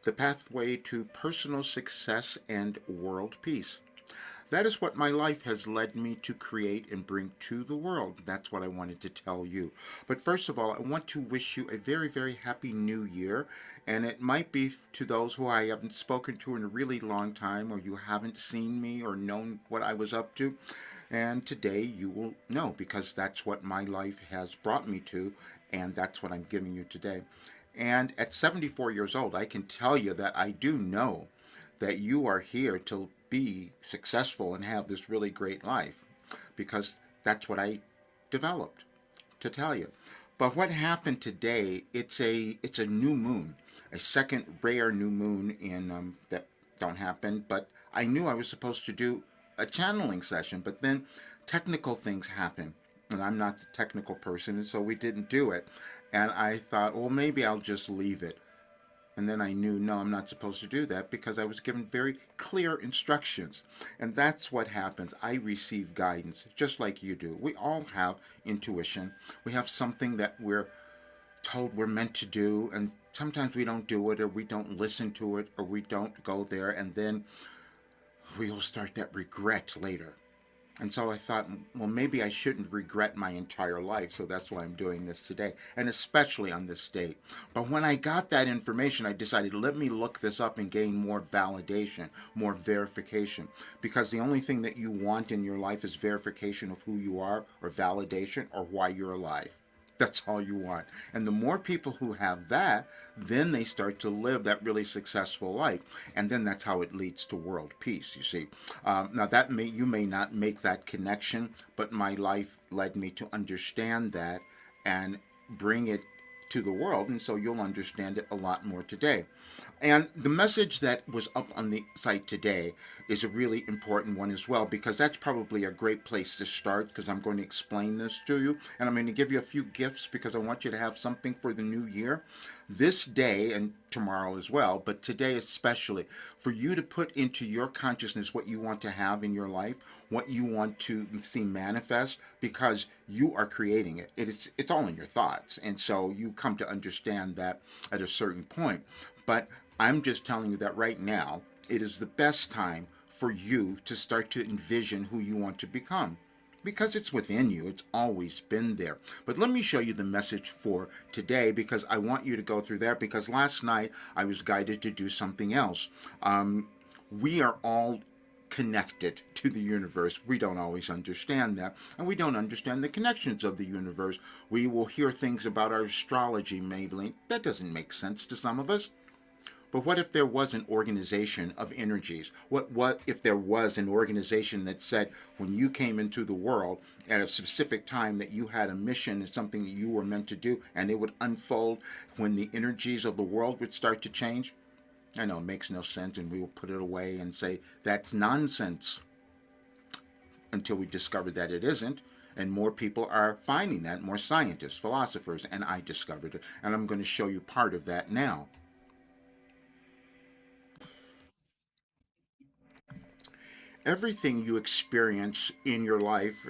the pathway to personal success and world peace. That is what my life has led me to create and bring to the world. That's what I wanted to tell you. But first of all, I want to wish you a very, very happy new year. And it might be to those who I haven't spoken to in a really long time, or you haven't seen me or known what I was up to. And today you will know because that's what my life has brought me to, and that's what I'm giving you today. And at 74 years old, I can tell you that I do know that you are here to be successful and have this really great life because that's what I developed to tell you. But what happened today? It's a new moon, a second rare new moon in that don't happen. But I knew I was supposed to do a channeling session, but then technical things happen, and I'm not the technical person, and so we didn't do it. And I thought, well, maybe I'll just leave it. And then I knew, no, I'm not supposed to do that because I was given very clear instructions. And that's what happens. I receive guidance just like you do. We all have intuition. We have something that we're told we're meant to do, and sometimes we don't do it, or we don't listen to it, or we don't go there, and then we'll start that regret later. And so I thought, well, maybe I shouldn't regret my entire life, so that's why I'm doing this today, and especially on this date. But when I got that information, I decided, let me look this up and gain more validation, more verification, because the only thing that you want in your life is verification of who you are, or validation, or why you're alive. That's all you want. And the more people who have that, then they start to live that really successful life. And then that's how it leads to world peace, you see. Now, you may not make that connection, but my life led me to understand that and bring it to the world, and so you'll understand it a lot more today. And the message that was up on the site today is a really important one as well, because that's probably a great place to start, because I'm going to explain this to you, and I'm going to give you a few gifts because I want you to have something for the new year. This day, and tomorrow as well, but today especially, for you to put into your consciousness what you want to have in your life, what you want to see manifest, because you are creating it. It's all in your thoughts, and so you come to understand that at a certain point. But I'm just telling you that right now, it is the best time for you to start to envision who you want to become, because it's within you. It's always been there. But let me show you the message for today, because I want you to go through that, because last night I was guided to do something else. We are all connected to the universe. We don't always understand that, and we don't understand the connections of the universe. We will hear things about our astrology, maybe. That doesn't make sense to some of us. But what if there was an organization of energies? What if there was an organization that said when you came into the world at a specific time that you had a mission and something that you were meant to do, and it would unfold when the energies of the world would start to change? I know it makes no sense, and we will put it away and say that's nonsense until we discover that it isn't. And more people are finding that, more scientists, philosophers, and I discovered it. And I'm going to show you part of that now. Everything you experience in your life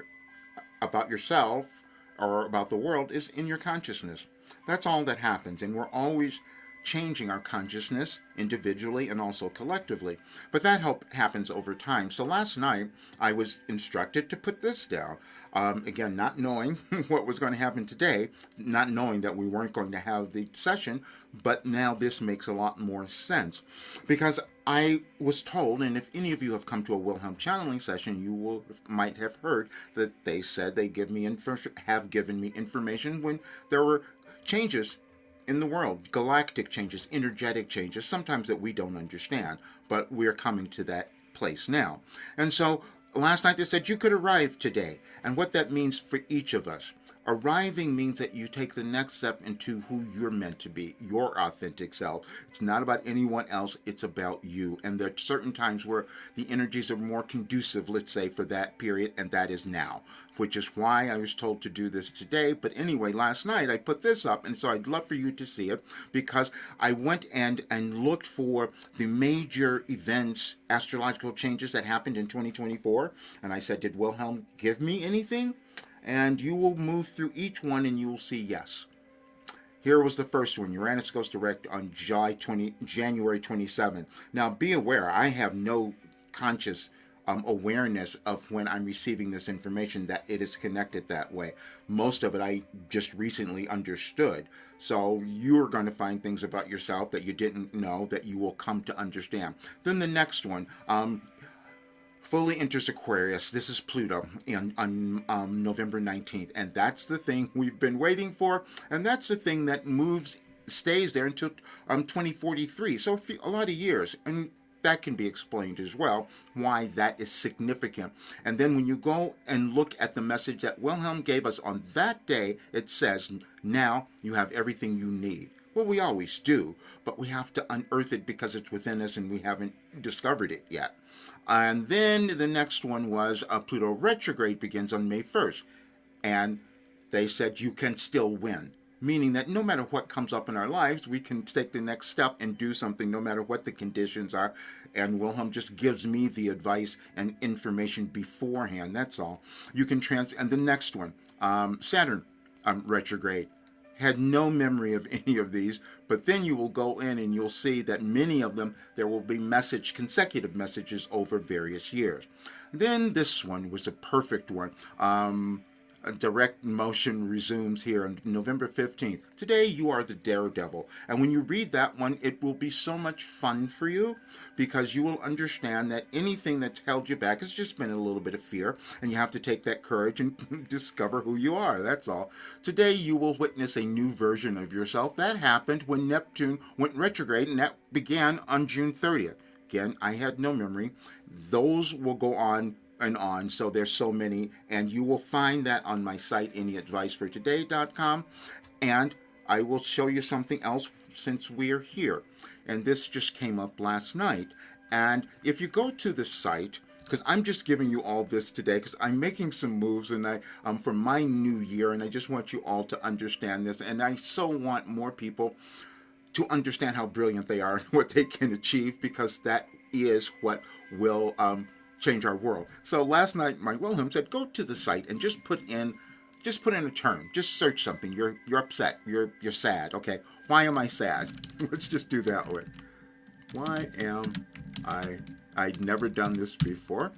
about yourself or about the world is in your consciousness. That's all that happens, and we're always changing our consciousness individually and also collectively. But that happens over time. So last night I was instructed to put this down. Again, not knowing what was going to happen today, not knowing that we weren't going to have the session, but now this makes a lot more sense. Because I was told, and if any of you have come to a Wilhelm channeling session, you might have heard that they said they have given me information when there were changes in the world, galactic changes, energetic changes, sometimes that we don't understand, but we're coming to that place now. And so last night they said you could arrive today, and what that means for each of us. Arriving means that you take the next step into who you're meant to be, your authentic self. It's not about anyone else, it's about you. And there are certain times where the energies are more conducive, let's say, for that period, and that is now, which is why I was told to do this today. But anyway, last night I put this up, and so I'd love for you to see it, because I went and looked for the major events, astrological changes that happened in 2024, and I said, did Wilhelm give me anything? And you will move through each one and you will see yes. Here was the first one. Uranus goes direct on January 27th. Now, be aware, I have no conscious awareness of when I'm receiving this information that it is connected that way. Most of it I just recently understood. So you're going to find things about yourself that you didn't know that you will come to understand. Then the next one, fully enters Aquarius. This is Pluto on November 19th. And that's the thing we've been waiting for. And that's the thing that stays there until 2043. So a lot of years. And that can be explained as well, why that is significant. And then when you go and look at the message that Wilhelm gave us on that day, it says, now you have everything you need. Well, we always do, but we have to unearth it because it's within us and we haven't discovered it yet. And then the next one was Pluto retrograde begins on May 1st. And they said you can still win, meaning that no matter what comes up in our lives, we can take the next step and do something no matter what the conditions are. And Wilhelm just gives me the advice and information beforehand. That's all. You can and the next one, Saturn retrograde. Had no memory of any of these, but then you will go in and you'll see that many of them, there will be consecutive messages over various years. Then this one was a perfect one. Direct motion resumes here on November 15th. Today you are the daredevil. And when you read that one, it will be so much fun for you because you will understand that anything that's held you back has just been a little bit of fear. And you have to take that courage and discover who you are. That's all. Today you will witness a new version of yourself. That happened when Neptune went retrograde, and that began on June 30th. Again, I had no memory. Those will go on and on, so there's so many, and you will find that on my site, anyadvicefortoday.com, and I will show you something else since we're here. And this just came up last night, and if you go to the site, because I'm just giving you all this today because I'm making some moves and for my new year, and I just want you all to understand this, and I so want more people to understand how brilliant they are and what they can achieve, because that is what will change our world. So last night, my Wilhelm said, go to the site and just put in a term. Just search something. You're upset. You're sad. Okay. Why am I sad? Let's just do that one. Why am I? I'd never done this before,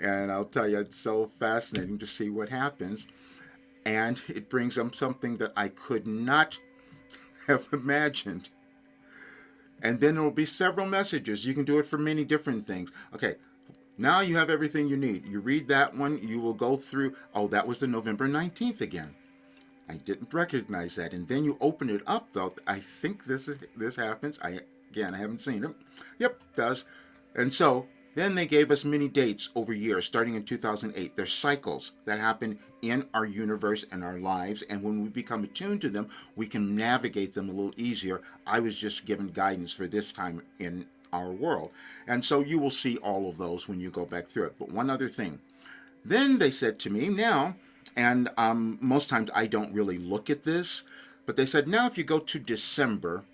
and I'll tell you, it's so fascinating to see what happens. And it brings up something that I could not have imagined. And then there will be several messages. You can do it for many different things. Okay. Now you have everything you need. You read that one, you will go through, oh, that was the November 19th again. I didn't recognize that. And then you open it up, though. I think this happens. I haven't seen it. Yep, it does. And so then they gave us many dates over years, starting in 2008. There's cycles that happen in our universe and our lives. And when we become attuned to them, we can navigate them a little easier. I was just given guidance for this time in our world. And so you will see all of those when you go back through it. But one other thing. Then they said to me, now, and most times I don't really look at this, but they said, now if you go to December,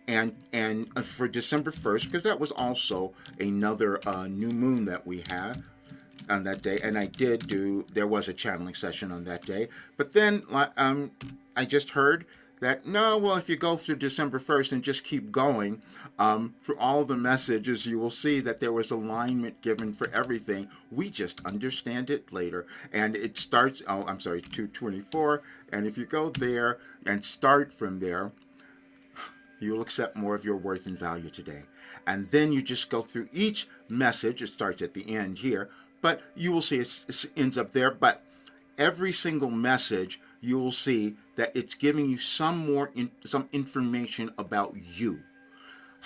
and for December 1st, because that was also another new moon that we had on that day, and there was a channeling session on that day. But then I just heard that, no, well, if you go through December 1st and just keep going, for all the messages, you will see that there was alignment given for everything. We just understand it later. And it starts, 224. And if you go there and start from there, you will accept more of your worth and value today. And then you just go through each message. It starts at the end here, but you will see it ends up there. But every single message, you will see that it's giving you some information about you.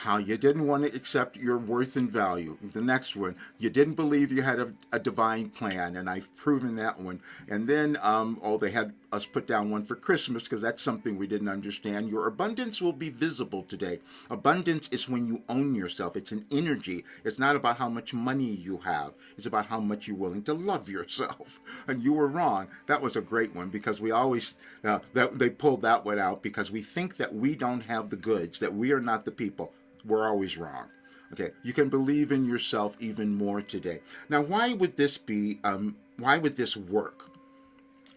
How you didn't want to accept your worth and value. The next one, you didn't believe you had a divine plan, and I've proven that one. And then, they had us put down one for Christmas, because that's something we didn't understand. Your abundance will be visible today. Abundance is when you own yourself. It's an energy. It's not about how much money you have. It's about how much you're willing to love yourself. And you were wrong. That was a great one, because we always, they pulled that one out because we think that we don't have the goods, that we are not the people. We're always wrong. Okay, you can believe in yourself even more today. Now, why would this be? Why would this work?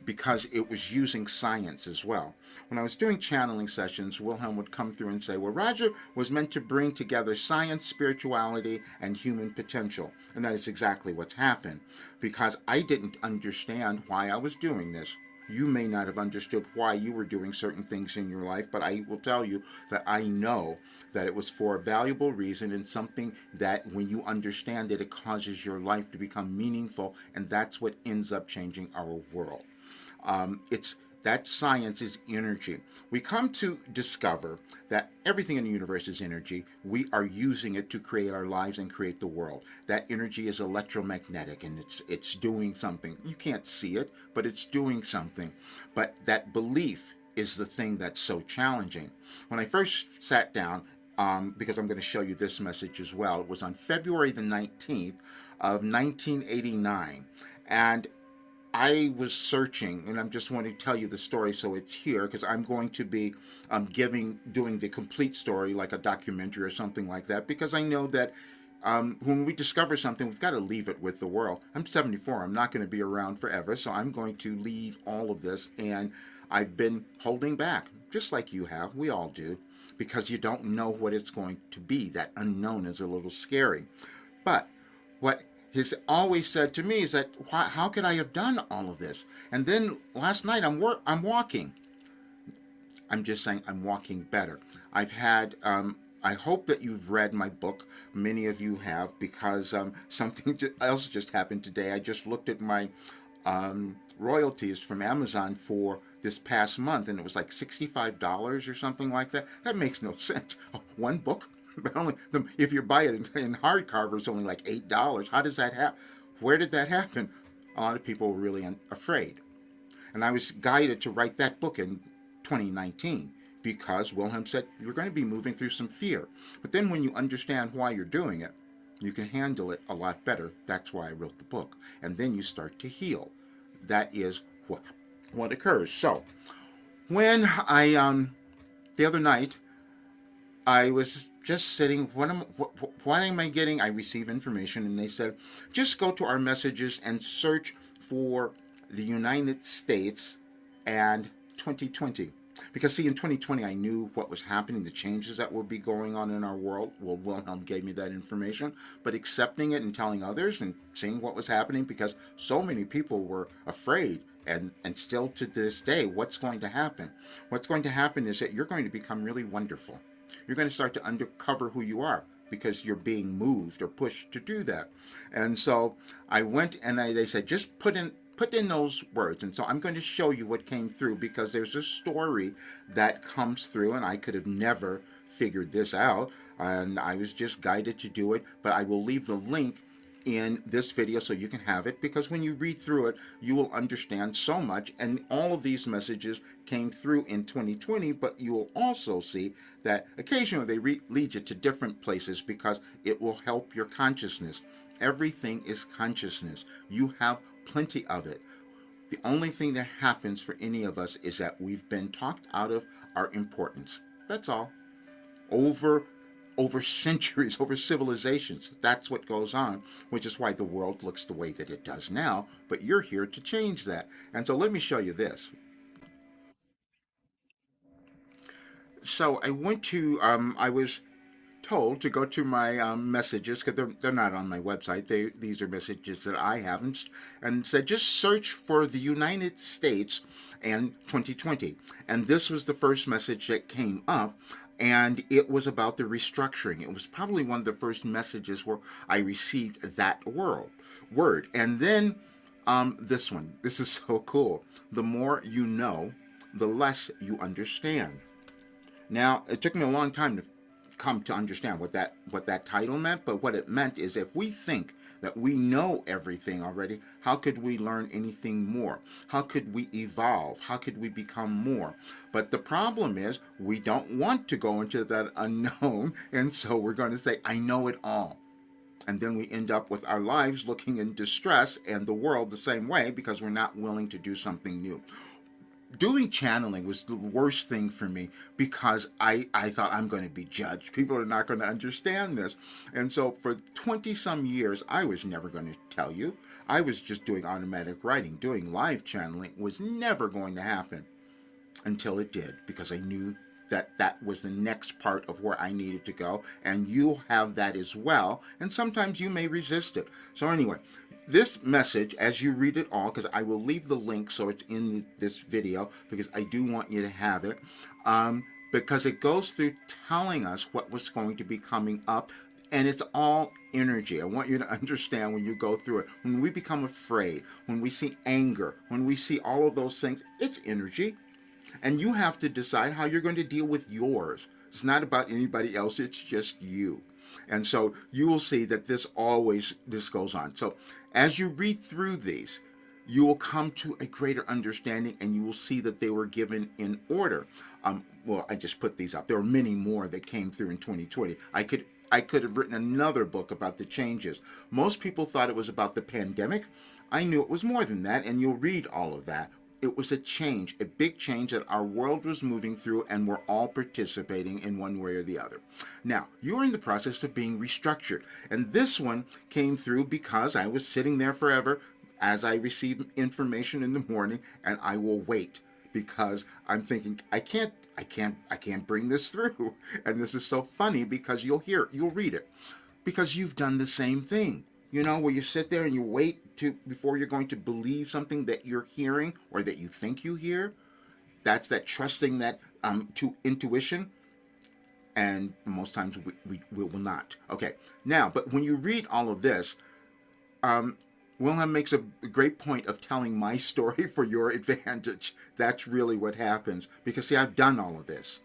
because it was using science as well. When I was doing channeling sessions, Wilhelm would come through and say, well, Roger was meant to bring together science, spirituality, and human potential. And that is exactly what's happened, because I didn't understand why I was doing this. You may not have understood why you were doing certain things in your life, but I will tell you that I know that it was for a valuable reason, and something that when you understand it, it causes your life to become meaningful, and that's what ends up changing our world. It's that science is energy. We come to discover that everything in the universe is energy. We are using it to create our lives and create the world. That energy is electromagnetic, and it's doing something. You can't see it, but it's doing something. But that belief is the thing that's so challenging. When I first sat down, because I'm going to show you this message as well, it was on February the 19th of 1989. And I was searching, and I'm just want to tell you the story so it's here, because I'm going to be doing the complete story like a documentary or something like that, because I know that when we discover something, we've got to leave it with the world. I'm 74. I'm not going to be around forever, so I'm going to leave all of this, and I've been holding back, just like you have. We all do, because you don't know what it's going to be. That unknown is a little scary. But what has always said to me is that, how could I have done all of this? And then last night I'm walking. I'm just saying I'm walking better. I've had, I hope that you've read my book. Many of you have, because something else just happened today. I just looked at my royalties from Amazon for this past month, and it was like $65 or something like that. That makes no sense. One book? But only if you buy it in hardcover, it's only like $8. How does that happen? Where did that happen? A lot of people were really afraid. And I was guided to write that book in 2019 because Wilhelm said, you're going to be moving through some fear. But then when you understand why you're doing it, you can handle it a lot better. That's why I wrote the book. And then you start to heal. That is what occurs. So when the other night, I was just sitting, what am I getting? I receive information, and they said, just go to our messages and search for the United States and 2020. Because see, in 2020, I knew what was happening, the changes that would be going on in our world. Well, Wilhelm gave me that information, but accepting it and telling others and seeing what was happening, because so many people were afraid. And still to this day, what's going to happen? What's going to happen is that you're going to become really wonderful. You're going to start to uncover who you are, because you're being moved or pushed to do that. And so I went, and they said, just put in those words. And so I'm going to show you what came through, because there's a story that comes through, and I could have never figured this out. And I was just guided to do it. But I will leave the link in this video so you can have it, because when you read through it, you will understand so much. And all of these messages came through in 2020, but you will also see that occasionally they lead you to different places, because it will help your consciousness. Everything is consciousness. You have plenty of it. The only thing that happens for any of us is that we've been talked out of our importance. That's all. Over centuries, over civilizations. That's what goes on, which is why the world looks the way that it does now. But you're here to change that. And so let me show you this. So I went to, I was told to go to my messages, because they're not on my website. These are messages that I have, and said just search for the United States and 2020. And this was the first message that came up, and it was about the restructuring. It was probably one of the first messages where I received that word. And then this one. This is so cool. The more you know, the less you understand. Now, it took me a long time to come to understand what that title meant, but what it meant is, if we think that we know everything already, how could we learn anything more? How could we evolve? How could we become more? But the problem is, we don't want to go into that unknown, and so we're going to say, I know it all. And then we end up with our lives looking in distress, and the world the same way, because we're not willing to do something new. Doing channeling was the worst thing for me, because I thought, I'm going to be judged. People are not going to understand this. And so for 20 some years, I was never going to tell you. I was just doing automatic writing. Doing live channeling was never going to happen until it did, because I knew that that was the next part of where I needed to go, and you'll have that as well, and sometimes you may resist it. So anyway, this message, as you read it all, because I will leave the link so it's in this video, because I do want you to have it, because it goes through telling us what was going to be coming up, and it's all energy. I want you to understand when you go through it. When we become afraid, when we see anger, when we see all of those things, it's energy. And you have to decide how you're going to deal with yours. It's not about anybody else, it's just you. And so you will see that this goes on. So as you read through these, you will come to a greater understanding, and you will see that they were given in order. Well, I just put these up. There were many more that came through in 2020. I could have written another book about the changes. Most people thought it was about the pandemic. I knew it was more than that, and you'll read all of that. It was a change, a big change that our world was moving through, and we're all participating in one way or the other. Now, you're in the process of being restructured, and this one came through because I was sitting there forever as I received information in the morning, and I will wait because I'm thinking I can't bring this through. And this is so funny because you'll read it, because you've done the same thing. You know, where you sit there and you wait before you're going to believe something that you're hearing or that you think you hear. That's that trusting that to intuition. And most times we will not. Okay, now, but when you read all of this, Wilhelm makes a great point of telling my story for your advantage. That's really what happens. Because, see, I've done all of this.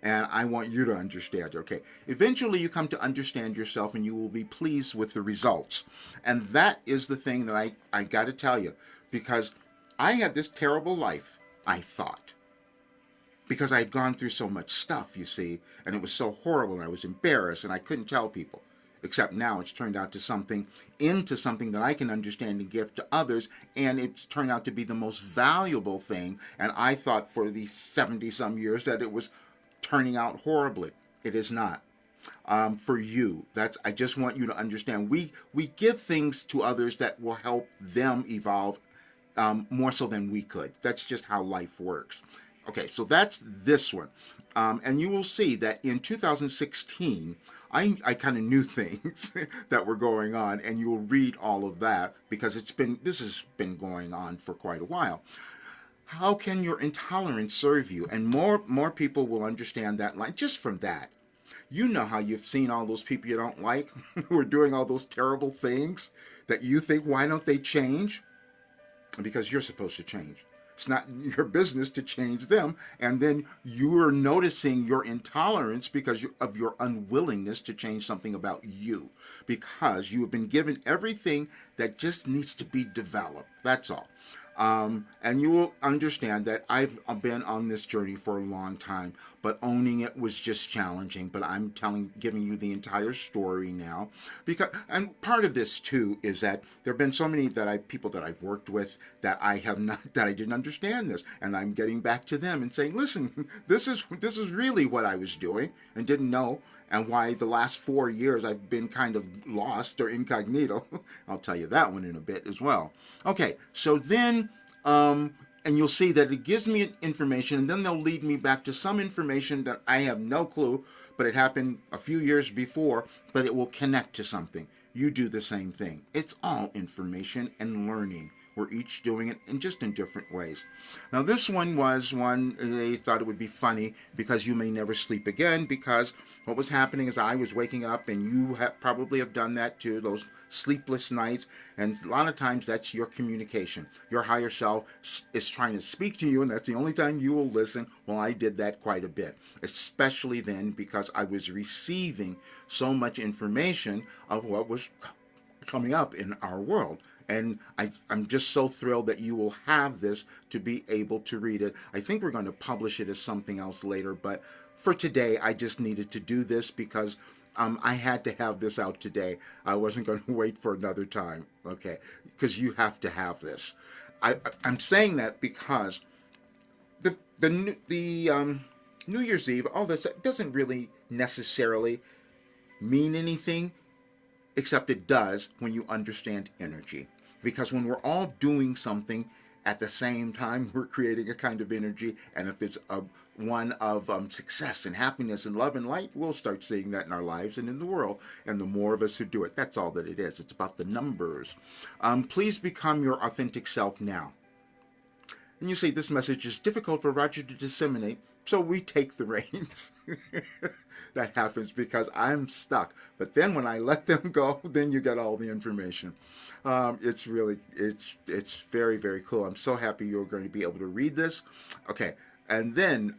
And I want you to understand, okay? Eventually you come to understand yourself, and you will be pleased with the results. And that is the thing that I got to tell you. Because I had this terrible life, I thought. Because I had gone through so much stuff, you see. And it was so horrible, and I was embarrassed, and I couldn't tell people. Except now it's turned out into something that I can understand and give to others, and it's turned out to be the most valuable thing. And I thought for these 70-some years that it was turning out horribly. It is not. For you, I just want you to understand. We give things to others that will help them evolve more so than we could. That's just how life works. Okay, so that's this one. And you will see that in 2016, I kind of knew things that were going on, and you will read all of that because this has been going on for quite a while. How can your intolerance serve you? And more people will understand that line just from that. You know how you've seen all those people you don't like who are doing all those terrible things that you think, why don't they change? Because you're supposed to change. It's not your business to change them. And then you're noticing your intolerance because of your unwillingness to change something about you. Because you have been given everything that just needs to be developed. That's all. And you will understand that I've been on this journey for a long time, but owning it was just challenging. But I'm giving you the entire story now, and part of this too is that there have been so many people that I've worked with that I didn't understand this, and I'm getting back to them and saying, listen, this is really what I was doing and didn't know. And why the last 4 years I've been kind of lost or incognito. I'll tell you that one in a bit as well. Okay, so then, and you'll see that it gives me information, and then they'll lead me back to some information that I have no clue, but it happened a few years before, but it will connect to something. You do the same thing. It's all information and learning. We're each doing it in different ways. Now, this one was one they thought it would be funny because you may never sleep again, because what was happening is I was waking up, and you probably have done that too, those sleepless nights, and a lot of times that's your communication. Your higher self is trying to speak to you, and that's the only time you will listen. Well, I did that quite a bit, especially then because I was receiving so much information of what was coming up in our world. And I'm just so thrilled that you will have this to be able to read it. I think we're going to publish it as something else later, but for today, I just needed to do this because I had to have this out today. I wasn't going to wait for another time, okay? Because you have to have this. I'm saying that because the New Year's Eve, all this doesn't really necessarily mean anything, except it does when you understand energy. Because when we're all doing something at the same time, we're creating a kind of energy. And if it's one of success and happiness and love and light, we'll start seeing that in our lives and in the world. And the more of us who do it, that's all that it is. It's about the numbers. Please become your authentic self now. And you say this message is difficult for Roger to disseminate, so we take the reins. That happens because I'm stuck. But then when I let them go, then you get all the information. It's really, it's very, very cool. I'm so happy you're going to be able to read this. Okay. And then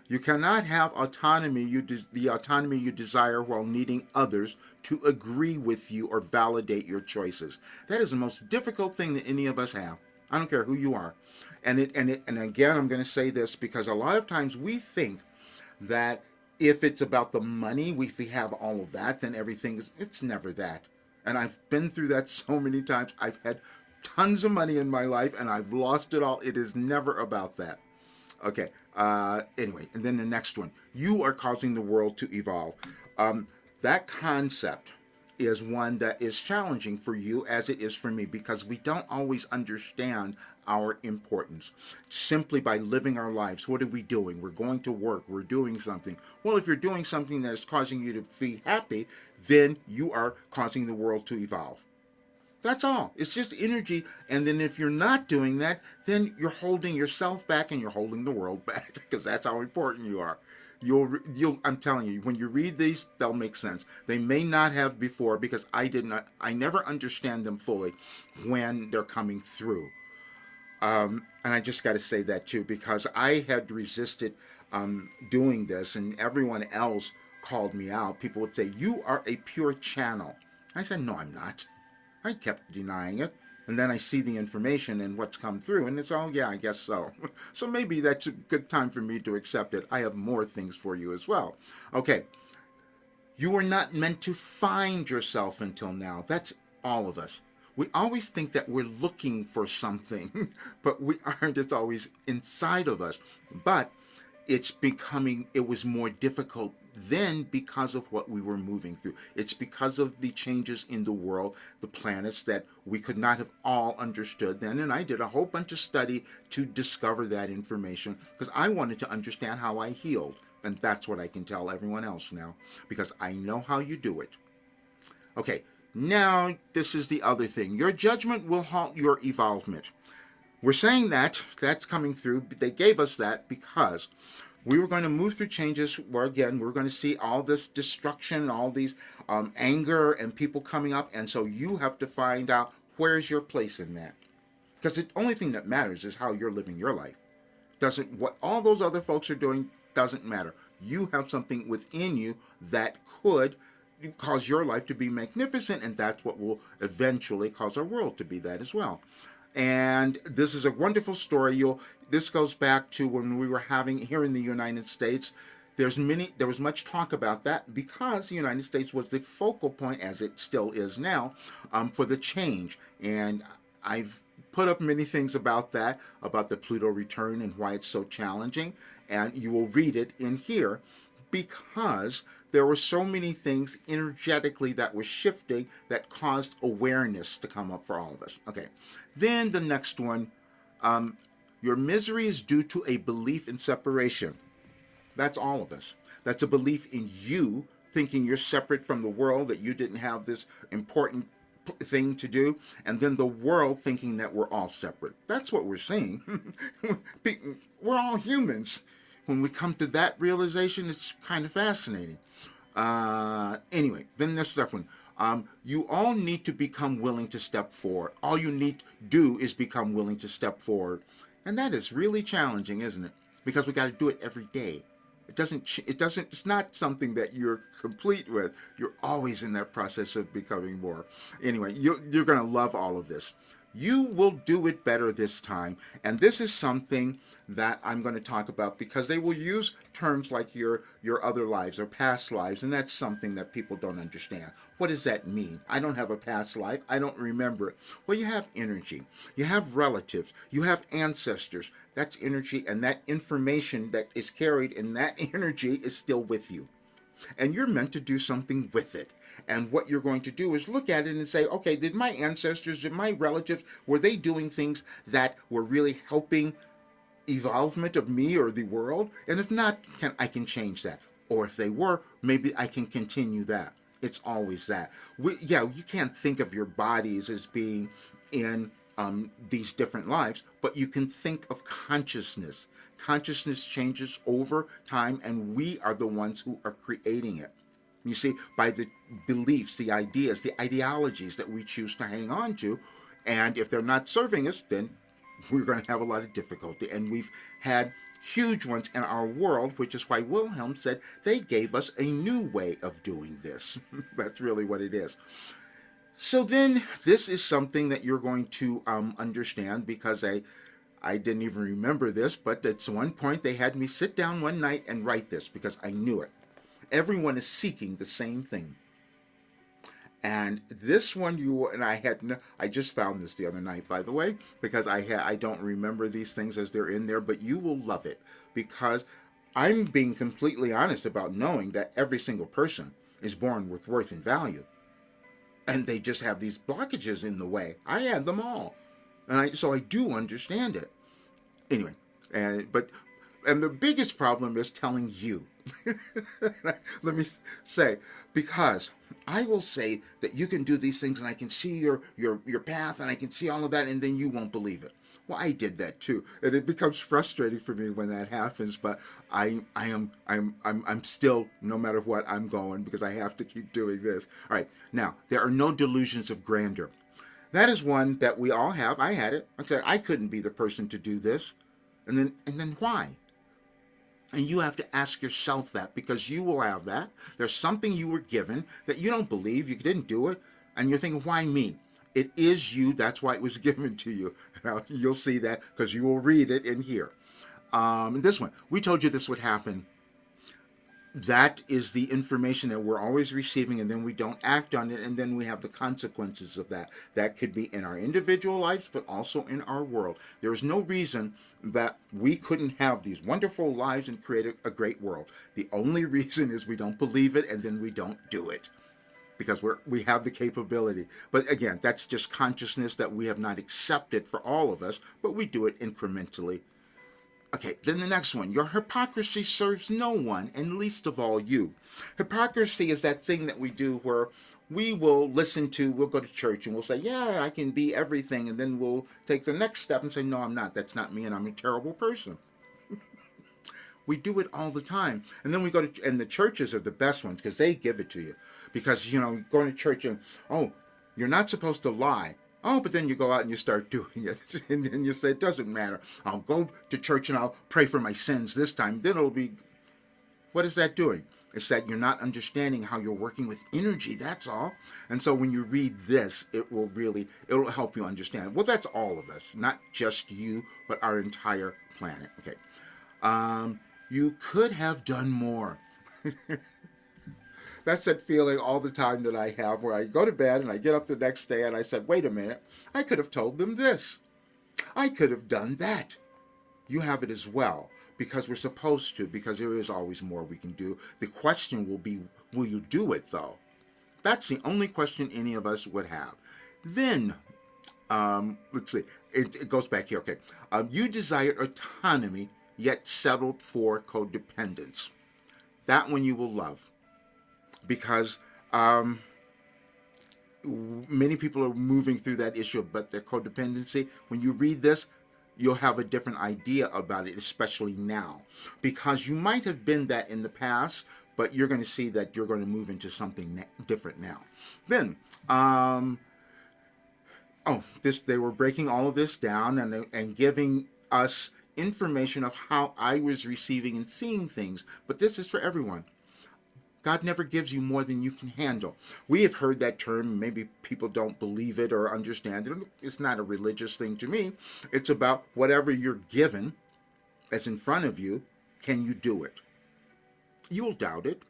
you cannot have autonomy, the autonomy you desire while needing others to agree with you or validate your choices. That is the most difficult thing that any of us have. I don't care who you are. And again, I'm going to say this because a lot of times we think that if it's about the money, if we have all of that, then it's never that. And I've been through that so many times. I've had tons of money in my life and I've lost it all. It is never about that. Okay. Anyway, and then the next one. You are causing the world to evolve. That concept is one that is challenging for you as it is for me because we don't always understand our importance. Simply by living our lives, what are we doing? We're going to work. We're doing something. Well, if you're doing something that is causing you to be happy, then you are causing the world to evolve. That's all. It's just energy. And then if you're not doing that, then you're holding yourself back and you're holding the world back because that's how important you are. I'm telling you, when you read these, they'll make sense. They may not have before because I never understand them fully when they're coming through. And I just got to say that too, because I had resisted doing this and everyone else called me out. People would say, you are a pure channel. I said, no, I'm not. I kept denying it. And then I see the information and what's come through, and it's, oh, yeah, I guess so. So maybe that's a good time for me to accept it. I have more things for you as well. Okay. You are not meant to find yourself until now. That's all of us. We always think that we're looking for something, but we aren't. It's always inside of us. But it was more difficult then because of what we were moving through. It's because of the changes in the world, the planets that we could not have all understood then. And I did a whole bunch of study to discover that information because I wanted to understand how I healed. And that's what I can tell everyone else now because I know how you do it. Okay, now this is the other thing. Your judgment will halt your evolvement. We're saying that's coming through. They gave us that because we were going to move through changes where, again, we're going to see all this destruction, all these anger and people coming up. And so you have to find out where's your place in that. Because the only thing that matters is how you're living your life. What all those other folks are doing doesn't matter. You have something within you that could cause your life to be magnificent. And that's what will eventually cause our world to be that as well. And this is a wonderful story. This goes back to when we were having here in the United States. There was much talk about that because the United States was the focal point, as it still is now, for the change. And I've put up many things about that, about the Pluto return and why it's so challenging. And you will read it in here because there were so many things energetically that were shifting that caused awareness to come up for all of us. Okay. Then the next one, your misery is due to a belief in separation. That's all of us. That's a belief in you thinking you're separate from the world, that you didn't have this important thing to do, and then the world thinking that we're all separate. That's what we're seeing. We're all humans. When we come to that realization, it's kind of fascinating. Anyway, then this stuff one. You all need to become willing to step forward. All you need to do is become willing to step forward. And that is really challenging, isn't it? Because we got to do it every day. It's not something that you're complete with. You're always in that process of becoming more. Anyway, you're going to love all of this. You will do it better this time. And this is something that I'm going to talk about because they will use terms like your other lives or past lives. And that's something that people don't understand. What does that mean? I don't have a past life. I don't remember it. Well, you have energy. You have relatives. You have ancestors. That's energy. And that information that is carried in that energy is still with you. and you're meant to do something with it. And what you're going to do is look at it and say, okay, did my ancestors, did my relatives, were they doing things that were really helping evolvement of me or the world? And if not, I can change that. Or if they were, maybe I can continue that. It's always that. You can't think of your bodies as being in these different lives, but you can think of consciousness. Consciousness changes over time, and we are the ones who are creating it. You see, by the beliefs, the ideas, the ideologies that we choose to hang on to, and if they're not serving us, then we're going to have a lot of difficulty. And we've had huge ones in our world, which is why Wilhelm said they gave us a new way of doing this. That's really what it is. So then this is something that you're going to understand, because I didn't even remember this, but at one point they had me sit down one night and write this because I knew it. Everyone is seeking the same thing. And this one, I just found this the other night, by the way, because I don't remember these things as they're in there, but you will love it, because I'm being completely honest about knowing that every single person is born with worth and value. And they just have these blockages in the way. I had them all. So I do understand it. Anyway, and the biggest problem is telling you. Let me say, because I will say that you can do these things and I can see your path and I can see all of that, and then you won't believe it. Well, I did that too, and it becomes frustrating for me when that happens. But I'm still, no matter what, I'm going, because I have to keep doing this. All right, now there are no delusions of grandeur. That is one that we all have. I had it. I said I couldn't be the person to do this, and then why? And you have to ask yourself that, because you will have that. There's something you were given that you don't believe, you didn't do it, and you're thinking, why me? It is you, that's why it was given to you. Now, you'll see that because you will read it in here. This one, we told you this would happen. That is the information that we're always receiving, and then we don't act on it, and then we have the consequences of that. That could be in our individual lives, but also in our world. There is no reason that we couldn't have these wonderful lives and create a great world. The only reason is we don't believe it, and then we don't do it, because we have the capability. But again, that's just consciousness that we have not accepted for all of us, but we do it incrementally. Okay, then the next one. Your hypocrisy serves no one, and least of all you. Hypocrisy is that thing that we do where we'll go to church and we'll say, yeah, I can be everything, and then we'll take the next step and say, no, I'm not. That's not me, and I'm a terrible person. We do it all the time. And then we go to, and the churches are the best ones because they give it to you. Because, going to church and, oh, you're not supposed to lie. Oh, but then you go out and you start doing it. And then you say, it doesn't matter. I'll go to church and I'll pray for my sins this time. Then it'll be, what is that doing? It's that you're not understanding how you're working with energy, that's all. And so when you read this, it'll help you understand. Well, that's all of us, not just you, but our entire planet. Okay. You could have done more. That's that feeling all the time that I have where I go to bed and I get up the next day and I said, wait a minute, I could have told them this. I could have done that. You have it as well, because we're supposed to, because there is always more we can do. The question will be, will you do it though? That's the only question any of us would have. Then, let's see, it goes back here. Okay. You desired autonomy, yet settled for codependence. That one you will love. Because many people are moving through that issue about their codependency. When you read this, you'll have a different idea about it, especially now. Because you might have been that in the past, but you're going to see that you're going to move into something different now. Then, they were breaking all of this down and giving us information of how I was receiving and seeing things. But this is for everyone. God never gives you more than you can handle. We have heard that term. Maybe people don't believe it or understand it. It's not a religious thing to me. It's about whatever you're given that's in front of you, can you do it? You'll doubt it.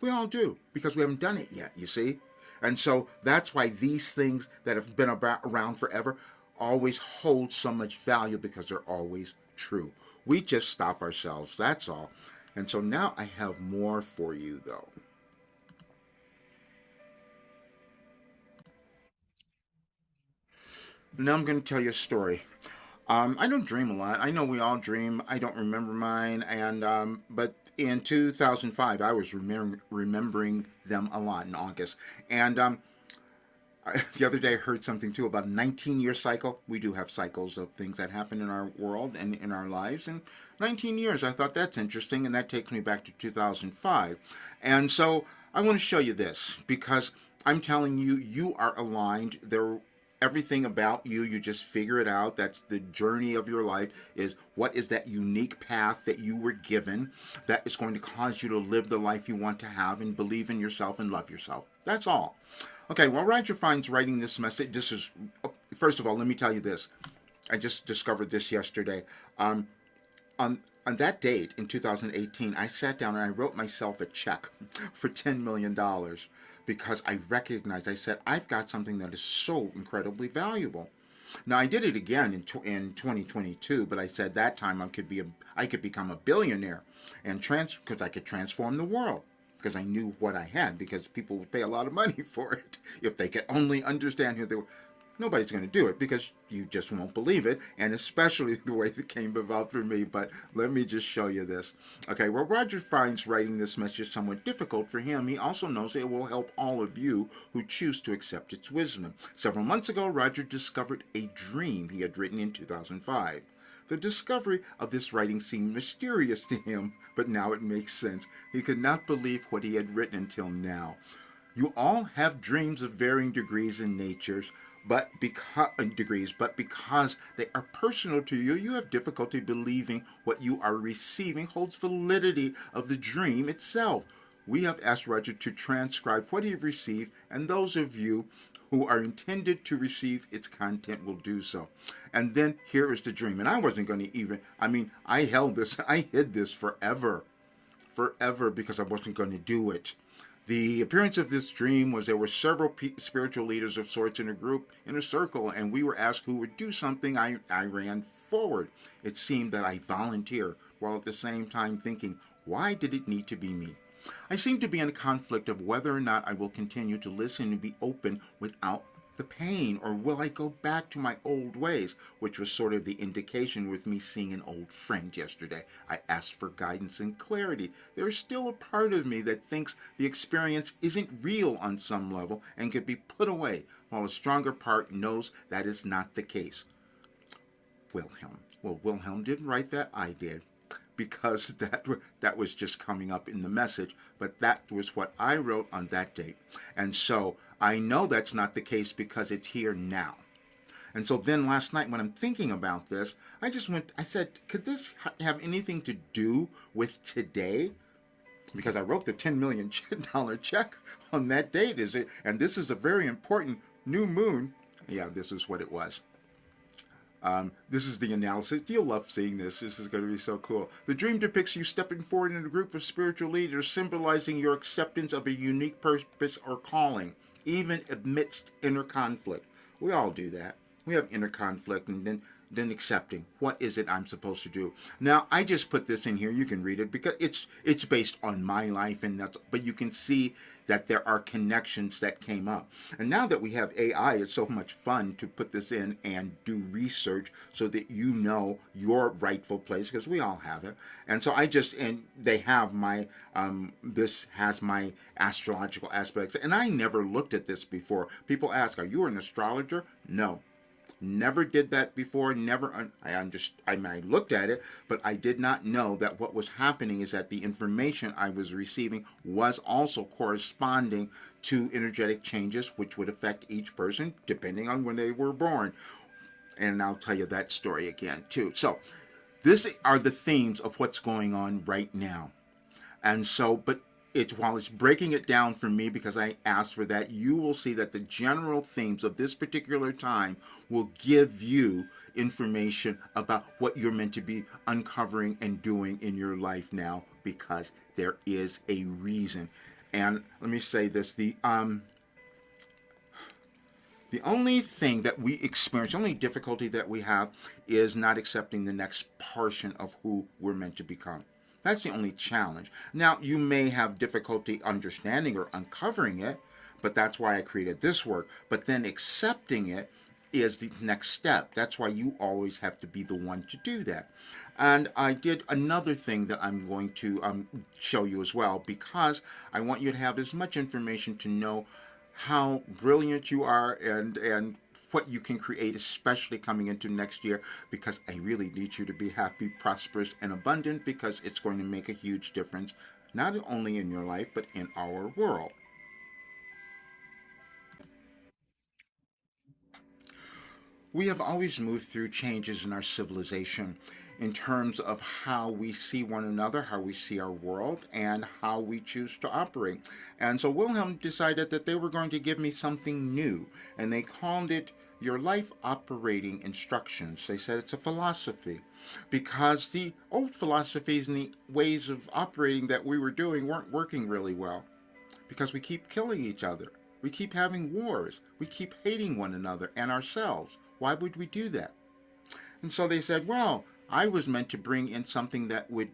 We all do, because we haven't done it yet, you see? And so that's why these things that have been around forever always hold so much value, because they're always true. We just stop ourselves, that's all. And so now I have more for you, though. Now I'm going to tell you a story. I don't dream a lot. I know we all dream. I don't remember mine, and but in 2005, I was remembering them a lot in August. And the other day, I heard something too about a 19-year cycle. We do have cycles of things that happen in our world and in our lives. And 19 years, I thought that's interesting, and that takes me back to 2005. And so I want to show you this because I'm telling you, you are aligned. There, everything about you, you just figure it out. That's the journey of your life, is what is that unique path that you were given that is going to cause you to live the life you want to have and believe in yourself and love yourself. That's all. Okay, well, Roger finds writing this message. This is, first of all, let me tell you this. I just discovered this yesterday. On that date in 2018, I sat down and I wrote myself a check for $10 million because I recognized, I said, I've got something that is so incredibly valuable. Now I did it again in 2022, but I said that time I could become a billionaire and because I could transform the world because I knew what I had, because people would pay a lot of money for it if they could only understand who they were. Nobody's going to do it because you just won't believe it, and especially the way it came about for me. But let me just show you this. Okay, well, Roger finds writing this message somewhat difficult for him. He also knows it will help all of you who choose to accept its wisdom. Several months ago, Roger discovered a dream he had written in 2005. The discovery of this writing seemed mysterious to him, but now it makes sense. He could not believe what he had written until now. You all have dreams of varying degrees and natures, but because they are personal to you, you have difficulty believing what you are receiving holds validity of the dream itself. We have asked Roger to transcribe what he received, and those of you who are intended to receive its content will do so. And then here is the dream. And I wasn't going to I hid this forever because I wasn't going to do it. The appearance of this dream was there were several spiritual leaders of sorts in a group, in a circle, and we were asked who would do something. I ran forward. It seemed that I volunteered, while at the same time thinking, why did it need to be me? I seem to be in a conflict of whether or not I will continue to listen and be open without the pain, or will I go back to my old ways, which was sort of the indication with me seeing an old friend yesterday. I asked for guidance and clarity. There is still a part of me that thinks the experience isn't real on some level and could be put away, while a stronger part knows that is not the case. Wilhelm. Well, Wilhelm didn't write that, I did, because that was just coming up in the message, but that was what I wrote on that date. And so I know that's not the case because it's here now. And so then last night when I'm thinking about this, I said, could this have anything to do with today? Because I wrote the $10 million check on that date, is it? And this is a very important new moon. Yeah, this is what it was. This is the analysis. You'll love seeing this. This is going to be so cool. The dream depicts you stepping forward in a group of spiritual leaders, symbolizing your acceptance of a unique purpose or calling, even amidst inner conflict. We all do that. We have inner conflict, and then accepting what is it I'm supposed to do. Now I just put this in here. You can read it because it's based on my life, but you can see that there are connections that came up. And now that we have AI, it's so much fun to put this in and do research so that you know your rightful place, because we all have it. And so and they have this has my astrological aspects, and I never looked at this before. People ask, are you an astrologer? No. Never did that before. I looked at it, but I did not know that what was happening is that the information I was receiving was also corresponding to energetic changes, which would affect each person depending on when they were born. And I'll tell you that story again too. So these are the themes of what's going on right now. And so, but while it's breaking it down for me because I asked for that, you will see that the general themes of this particular time will give you information about what you're meant to be uncovering and doing in your life now, because there is a reason. And let me say this, the only thing that we experience, the only difficulty that we have is not accepting the next portion of who we're meant to become. That's the only challenge. Now, you may have difficulty understanding or uncovering it, but that's why I created this work. But then accepting it is the next step. That's why you always have to be the one to do that. And I did another thing that I'm going to show you as well, because I want you to have as much information to know how brilliant you are and what you can create, especially coming into next year, because I really need you to be happy, prosperous, and abundant, because it's going to make a huge difference, not only in your life, but in our world. We have always moved through changes in our civilization in terms of how we see one another, how we see our world, and how we choose to operate. And so Wilhelm decided that they were going to give me something new, and they called it Your Life Operating Instructions. They said it's a philosophy, because the old philosophies and the ways of operating that we were doing weren't working really well, because we keep killing each other. We keep having wars. We keep hating one another and ourselves. Why would we do that? And so they said, well, I was meant to bring in something that would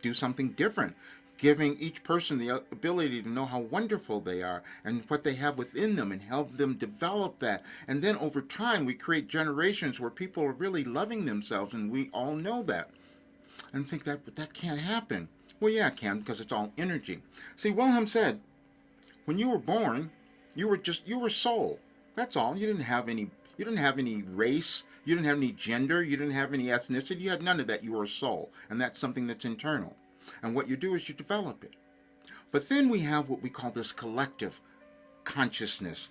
do something different, giving each person the ability to know how wonderful they are and what they have within them, and help them develop that. And then over time, we create generations where people are really loving themselves, and we all know that. And think that can't happen. Well, yeah, it can, because it's all energy. See, Wilhelm said, when you were born, you were soul. That's all. You didn't have any race, you didn't have any gender, you didn't have any ethnicity, you had none of that. You were a soul. And that's something that's internal. And what you do is you develop it. But then we have what we call this collective consciousness,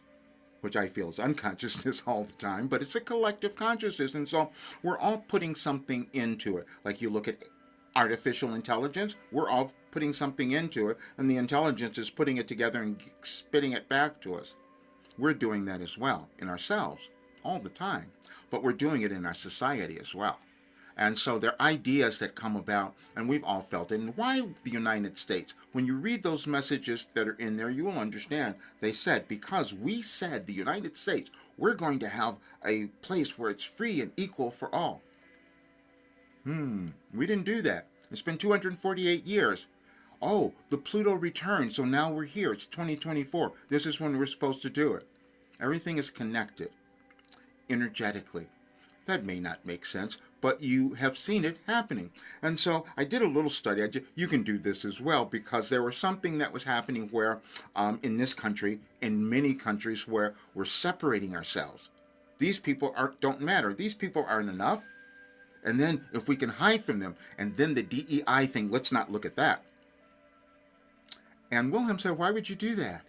which I feel is unconsciousness all the time, but it's a collective consciousness. And so we're all putting something into it. Like you look at artificial intelligence, we're all putting something into it, and the intelligence is putting it together and spitting it back to us. We're doing that as well in ourselves all the time, but we're doing it in our society as well. And so there are ideas that come about, and we've all felt it. And why the United States? When you read those messages that are in there, you will understand. They said, because we said, the United States, we're going to have a place where it's free and equal for all. We didn't do that. It's been 248 years. Oh, the Pluto returned, so now we're here. It's 2024. This is when we're supposed to do it. Everything is connected energetically. That may not make sense, but you have seen it happening. And so I did a little study. You can do this as well, because there was something that was happening where, in this country, in many countries, where we're separating ourselves. These people don't matter. These people aren't enough. And then if we can hide from them, and then the DEI thing, let's not look at that. And Wilhelm said, why would you do that?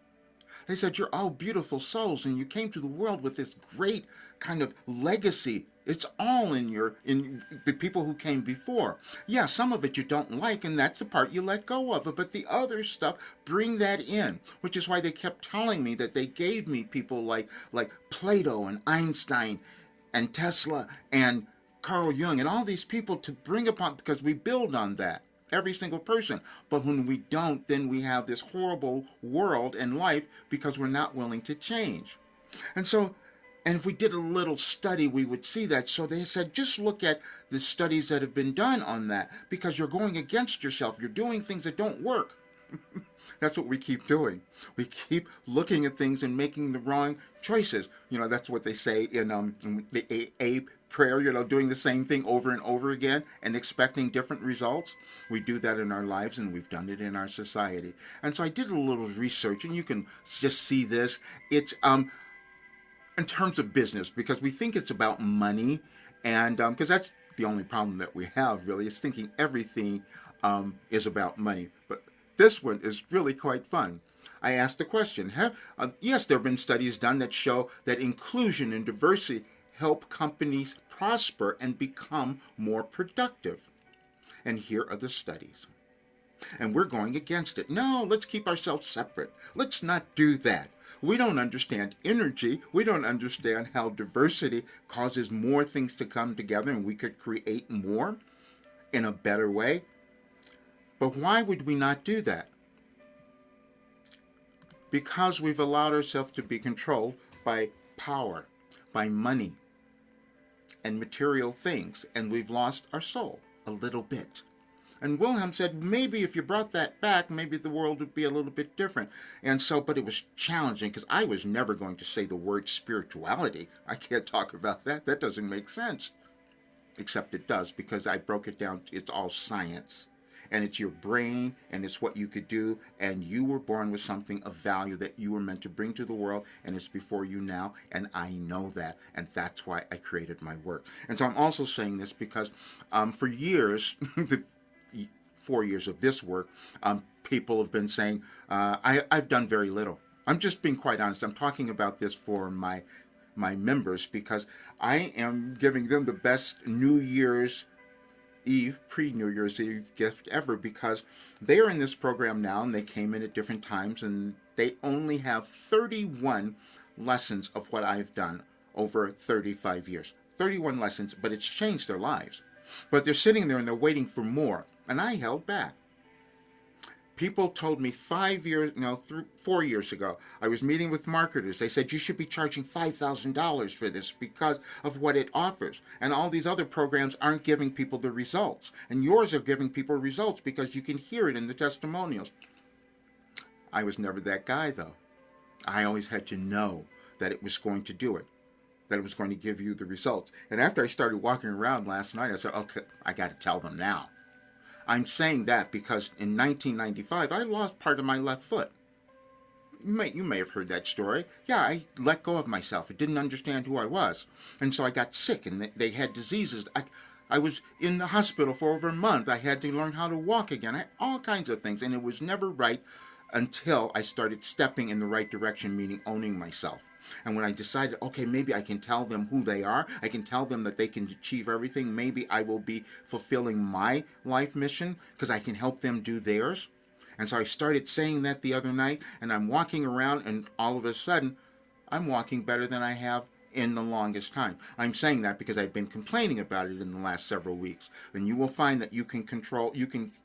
They said, you're all beautiful souls, and you came to the world with this great kind of legacy. It's all in the people who came before. Yeah, some of it you don't like, and that's the part you let go of it. But the other stuff, bring that in, which is why they kept telling me that they gave me people like Plato and Einstein and Tesla and Carl Jung and all these people to bring upon, because we build on that. Every single person. But when we don't, then we have this horrible world and life, because we're not willing to change. And so, and if we did a little study, we would see that. So they said, just look at the studies that have been done on that, because you're going against yourself. You're doing things that don't work. That's what we keep doing. We keep looking at things and making the wrong choices. That's what they say in the AA prayer, doing the same thing over and over again and expecting different results. We do that in our lives, and we've done it in our society. And so I did a little research, and you can just see this. It's in terms of business, because we think it's about money, and because that's the only problem that we have, really, is thinking everything is about money. But this one is really quite fun. I asked the question, yes, there have been studies done that show that inclusion and diversity help companies prosper and become more productive. And here are the studies. And we're going against it. No, let's keep ourselves separate. Let's not do that. We don't understand energy. We don't understand how diversity causes more things to come together, and we could create more in a better way. But why would we not do that? Because we've allowed ourselves to be controlled by power, by money, and material things, and we've lost our soul a little bit. And Wilhelm said, maybe if you brought that back, maybe the world would be a little bit different. And so, but it was challenging because I was never going to say the word spirituality. I can't talk about that. That doesn't make sense. Except it does, because I broke it down. It's all science. And it's your brain, and it's what you could do, and you were born with something of value that you were meant to bring to the world, and it's before you now, and I know that, and that's why I created my work. And so I'm also saying this because for years, the 4 years of this work, people have been saying, I've done very little. I'm just being quite honest. I'm talking about this for my members because I am giving them the best New Year's Eve, pre-New Year's Eve gift ever, because they are in this program now and they came in at different times and they only have 31 lessons of what I've done over 35 years. 31 lessons, but it's changed their lives. But they're sitting there and they're waiting for more, and I held back. People told me 4 years ago, I was meeting with marketers. They said, you should be charging $5,000 for this because of what it offers. And all these other programs aren't giving people the results. And yours are giving people results because you can hear it in the testimonials. I was never that guy, though. I always had to know that it was going to do it, that it was going to give you the results. And after I started walking around last night, I said, okay, I got to tell them now. I'm saying that because in 1995, I lost part of my left foot. You may have heard that story. Yeah, I let go of myself. I didn't understand who I was. And so I got sick, and they had diseases. I was in the hospital for over a month. I had to learn how to walk again. All kinds of things. And it was never right until I started stepping in the right direction, meaning owning myself. And when I decided, okay, maybe I can tell them who they are, I can tell them that they can achieve everything, maybe I will be fulfilling my life mission because I can help them do theirs. And so I started saying that the other night, and I'm walking around, and all of a sudden, I'm walking better than I have in the longest time. I'm saying that because I've been complaining about it in the last several weeks. And you will find that you can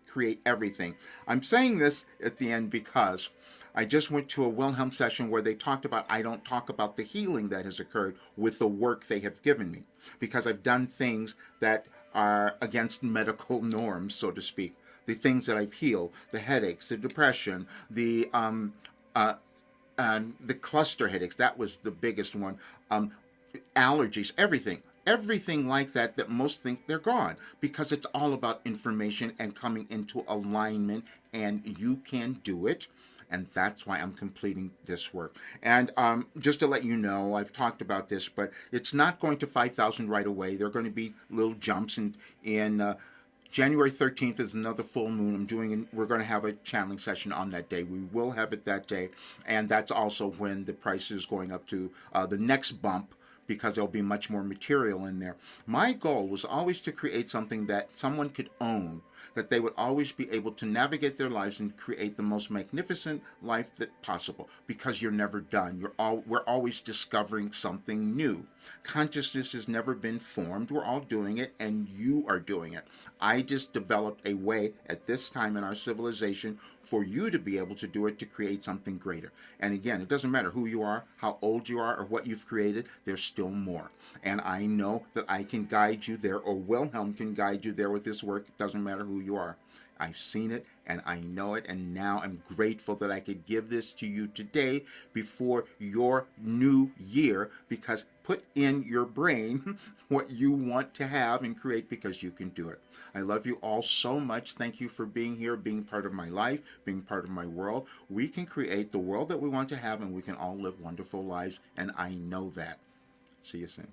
create everything. I'm saying this at the end because I just went to a Wilhelm session where they talked about, I don't talk about the healing that has occurred with the work they have given me, because I've done things that are against medical norms, so to speak. The things that I've healed, the headaches, the depression, the cluster headaches, that was the biggest one, allergies, everything like that most think they're gone, because it's all about information and coming into alignment, and you can do it. And that's why I'm completing this work. And just to let you know, I've talked about this, but it's not going to 5,000 right away. There are going to be little jumps. And in January 13th is another full moon. We're going to have a channeling session on that day. We will have it that day. And that's also when the price is going up to the next bump, because there'll be much more material in there. My goal was always to create something that someone could own, that they would always be able to navigate their lives and create the most magnificent life that possible, because you're never done. We're always discovering something new. Consciousness has never been formed. We're all doing it, and you are doing it. I just developed a way at this time in our civilization for you to be able to do it, to create something greater. And again, it doesn't matter who you are, how old you are, or what you've created, there's still more. And I know that I can guide you there, or Wilhelm can guide you there with this work. It doesn't matter who you are. I've seen it and I know it, and now I'm grateful that I could give this to you today before your new year, because put in your brain what you want to have and create, because you can do it. I love you all so much. Thank you for being here, being part of my life, being part of my world. We can create the world that we want to have, and we can all live wonderful lives, and I know that. See you soon.